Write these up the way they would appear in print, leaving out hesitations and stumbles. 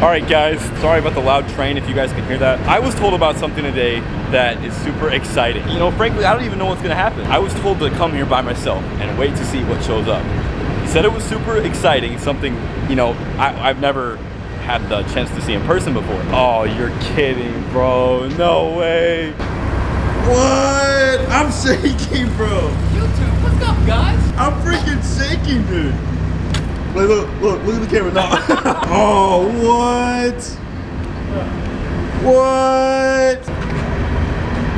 Alright guys, sorry about the loud train if you guys can hear that. I was told about something today that is super exciting. You know, frankly, I don't even know what's gonna happen. I was told to come here by myself and wait to see what shows up. He said it was super exciting, something, you know, I've never had the chance to see in person before. Oh, you're kidding, bro. No way. What? I'm shaking, bro. YouTube, what's up, guys? I'm freaking shaking, dude. Look at the camera now. Oh, what? What?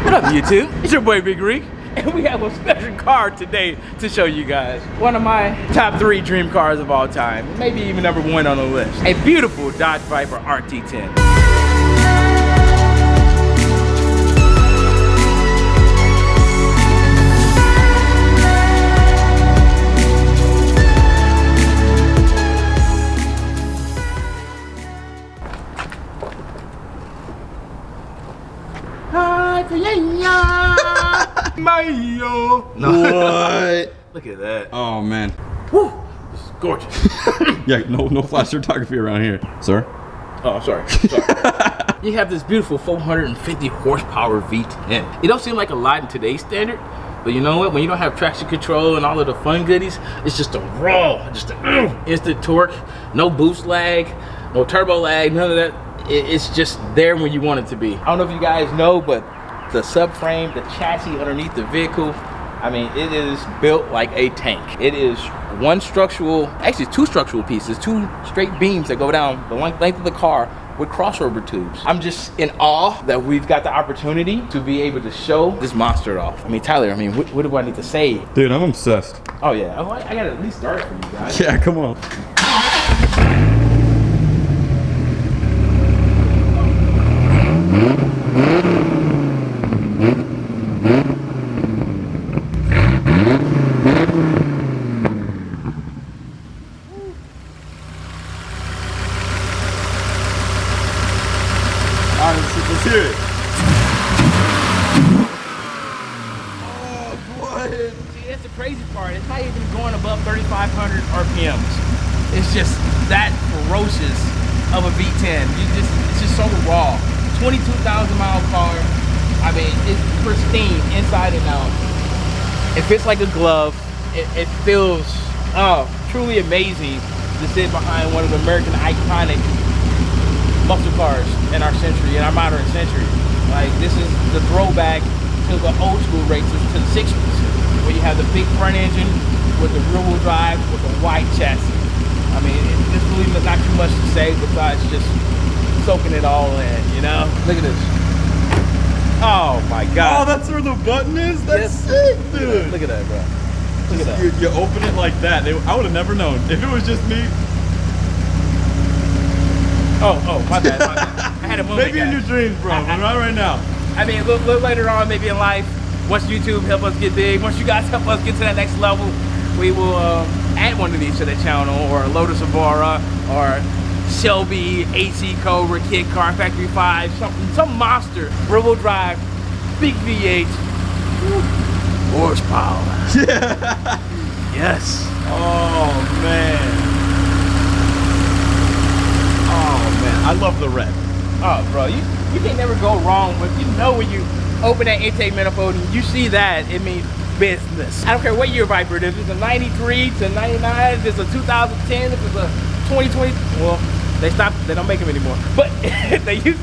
What up, YouTube? It's your boy Big Reek, and we have a special car today to show you guys. One of my top 3 dream cars of all time, maybe even #1 on the list. A beautiful Dodge Viper RT10. Mayo. What? Look at that. Oh man. Woo! This is gorgeous. Yeah, no flash photography around here, sir. Oh, sorry. You have this beautiful 450 horsepower V10. It don't seem like a lot in today's standard, but you know what? When you don't have traction control and all of the fun goodies, it's just a raw, just an instant torque, no boost lag, no turbo lag, none of that. It's just there when you want it to be. I don't know if you guys know, but the subframe, the chassis underneath the vehicle, I mean, it is built like a tank. It is actually 2 structural pieces, 2 straight beams that go down the length of the car with crossover tubes. I'm just in awe that we've got the opportunity to be able to show this monster off. I mean, Tyler, what do I need to say? Dude, I'm obsessed. Oh yeah, I gotta at least start for you guys. Yeah, come on. Let's hear it. Oh, what? See, that's the crazy part. It's not even going above 3,500 RPMs. It's just that ferocious of a V10. It's just so raw. 22,000 mile car. I mean, it's pristine inside and out. It fits like a glove. It feels truly amazing to sit behind one of the American iconic muscle cars in our century, in our modern century. Like, this is the throwback to the old school races, to the 60s, where you have the big front engine with the rear wheel drive with the wide chassis. I mean, just believe there's not too much to say besides just soaking it all in, you know? Look at this. Oh my God. Oh, that's where the button is? That's sick, dude. Look at that, bro. Look at that. You open it like that. I would have never known. If it was just me. Oh, my bad. I had a moment. Maybe in your dreams, bro, but not right now. I mean, a little later on, maybe in life, once YouTube help us get big, once you guys help us get to that next level, we will add one of these to the channel, or Lotus Evora, or Shelby, AC Cobra, Kid Car Factory 5, some monster, rear wheel drive, big V8, horsepower. Yeah. Yes. Oh, man. Oh, man. I love the red. Oh, bro, you can never go wrong with, you know, when you open that intake manifold and you see that, it means business. I don't care what year Viper it is. If it's a 93 to 99, if it's a 2010, if it's a 2020, well, they don't make them anymore. But they used,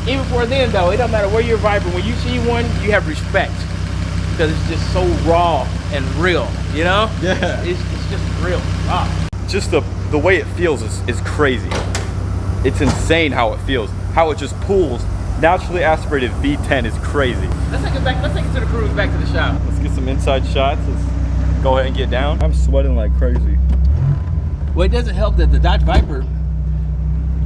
even before then though, it don't matter where you're Viper, when you see one, you have respect. Because it's just so raw and real, you know? Yeah. It's just real. Wow. Just the way it feels is crazy. It's insane how it feels. How it just pulls. Naturally aspirated V10 is crazy. Let's take it to the cruise, back to the shop. Let's get some inside shots. Let's go ahead and get down. I'm sweating like crazy. Well, it doesn't help that the Dodge Viper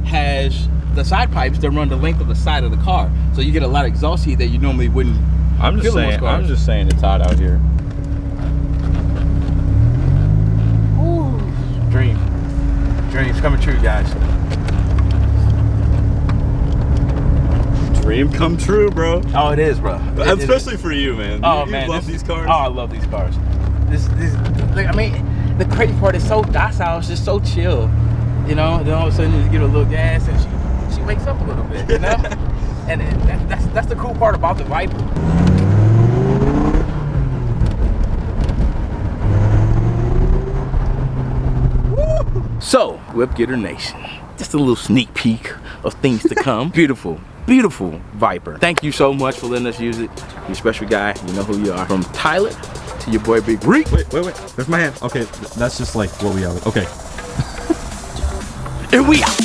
has the side pipes that run the length of the side of the car. So you get a lot of exhaust heat that you normally wouldn't. I'm just saying it's hot out here. Ooh, dreams coming true, guys. dream come true, bro. Oh, it is, bro. Especially for you, man. Oh, you man, love these cars. Oh, I love these cars. Like, I mean, the crazy part is so docile. It's just so chill. You know, then all of a sudden you just give her a little gas and she wakes up a little bit, you know? And that's the cool part about the Viper. So, Whip Getter Nation, just a little sneak peek of things to come. Beautiful, beautiful Viper. Thank you so much for letting us use it. You're a special guy, you know who you are. From Tyler to your boy Big Reek. Wait, there's my hand. Okay, that's just like what we are. Okay. And we out.